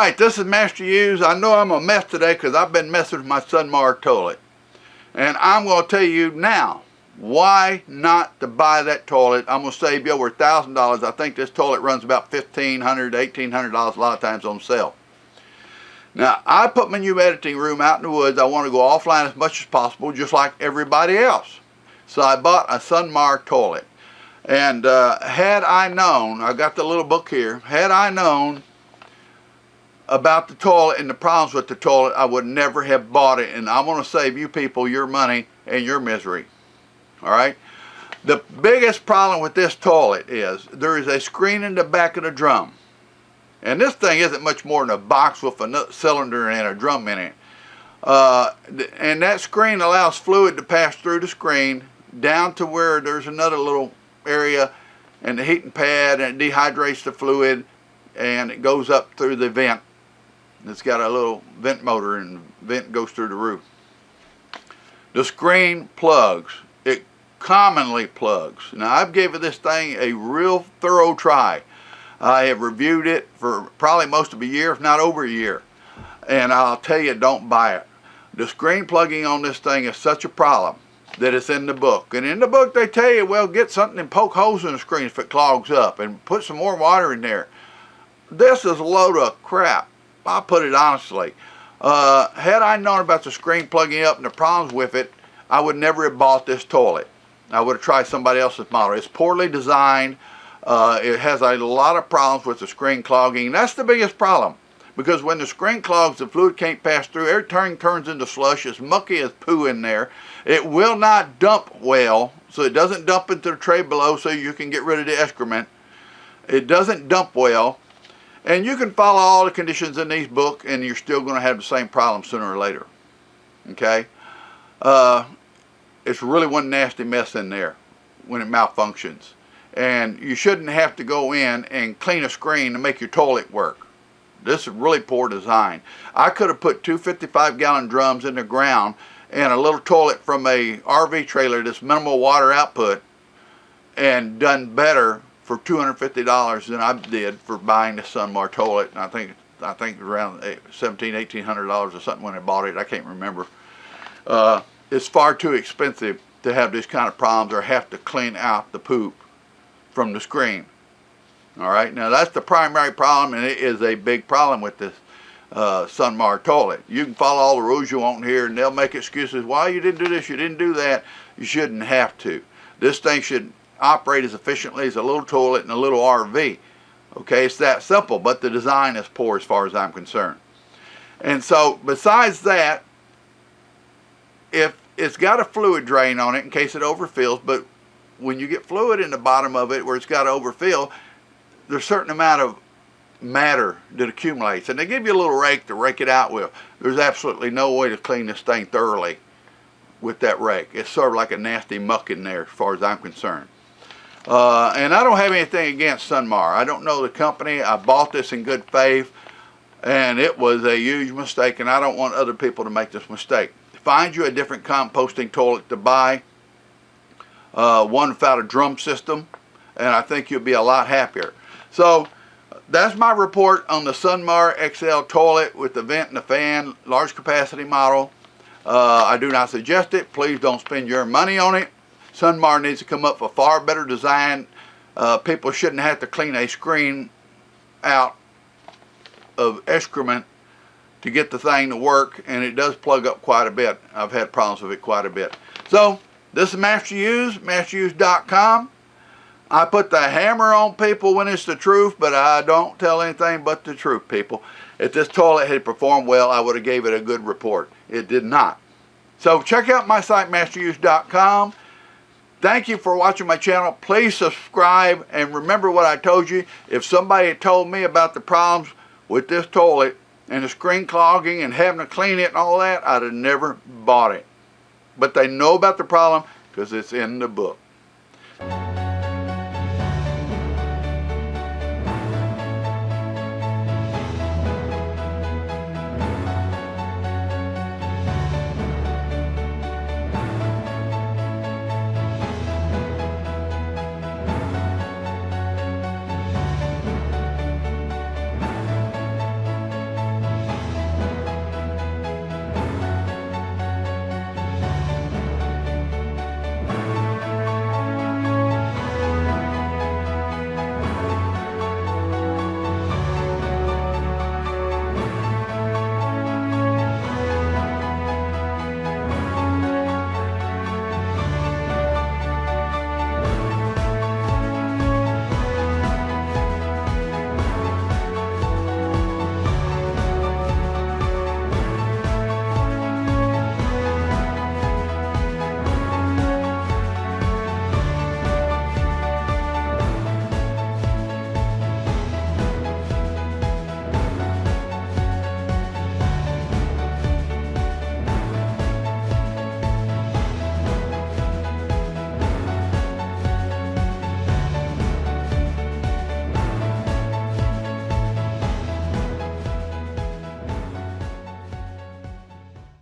Alright, this is Master Use. I know I'm a mess today because I've been messing with my Sunmar toilet. And I'm going to tell you now why not to buy that toilet. I'm going to save you over $1,000. I think this toilet runs about $1,500 to $1,800 a lot of times on sale. Now, I put my new editing room out in the woods. I want to go offline as much as possible, just like everybody else. So I bought a Sunmar toilet. And had I known, I got the little book here, had I known about the toilet and the problems with the toilet, I would never have bought it. And I want to save you people your money and your misery. Alright? The biggest problem with this toilet is there is a screen in the back of the drum. And this thing isn't much more than a box with a cylinder and a drum in it. And that screen allows fluid to pass through the screen down to where there's another little area and the heating pad, and it dehydrates the fluid and it goes up through the vent. It's got a little vent motor and the vent goes through the roof. The screen plugs. It commonly plugs. Now I've given this thing a real thorough try. I have reviewed it for probably most of a year, if not over a year. And I'll tell you, don't buy it. The screen plugging on this thing is such a problem that it's in the book. And in the book they tell you, well, get something and poke holes in the screen if it clogs up and put some more water in there. This is a load of crap. I'll put it honestly. Had I known about the screen plugging up and the problems with it, I would never have bought this toilet. I would have tried somebody else's model. It's poorly designed. It has a lot of problems with the screen clogging. That's the biggest problem, because when the screen clogs, the fluid can't pass through. Everything turns into slush. It's mucky as poo in there. It will not dump well, so it doesn't dump into the tray below so you can get rid of the excrement. It doesn't dump well. And you can follow all the conditions in these books and you're still going to have the same problem sooner or later. Okay? It's really one nasty mess in there when it malfunctions. And you shouldn't have to go in and clean a screen to make your toilet work. This is really poor design. I could have put two 55-gallon drums in the ground and a little toilet from a RV trailer that's minimal water output and done better for $250 than I did for buying the Sunmar toilet. And I think it was around $1,800 or something when I bought it. I can't remember. It's far too expensive to have these kind of problems or have to clean out the poop from the screen. Alright, now that's the primary problem, and it is a big problem with this Sunmar toilet. You can follow all the rules you want here and they'll make excuses. Why you didn't do this, you didn't do that. You shouldn't have to. This thing should operate as efficiently as a little toilet and a little RV. Okay, it's that simple, but the design is poor as far as I'm concerned. And so besides that, if it's got a fluid drain on it in case it overfills, but when you get fluid in the bottom of it where it's got to overfill, there's a certain amount of matter that accumulates, and they give you a little rake to rake it out with. There's absolutely no way to clean this thing thoroughly with that rake. It's sort of like a nasty muck in there as far as I'm concerned. And I don't have anything against Sunmar. I don't know the company. I bought this in good faith, and it was a huge mistake, and I don't want other people to make this mistake. Find you a different composting toilet to buy, one without a drum system, and I think you'll be a lot happier. So that's my report on the Sunmar Excel toilet with the vent and the fan, large capacity model. I do not suggest it. Please don't spend your money on it. Sunmar needs to come up with a far better design. People shouldn't have to clean a screen out of excrement to get the thing to work, and it does plug up quite a bit. I've had problems with it quite a bit. So this is Master Use, masteruse.com. I put the hammer on people when it's the truth, but I don't tell anything but the truth, people. If this toilet had performed well, I would have gave it a good report. It did not. So check out my site, masteruse.com. Thank you for watching my channel. Please subscribe, and remember what I told you. If somebody had told me about the problems with this toilet and the screen clogging and having to clean it and all that, I'd have never bought it. But they know about the problem because it's in the book.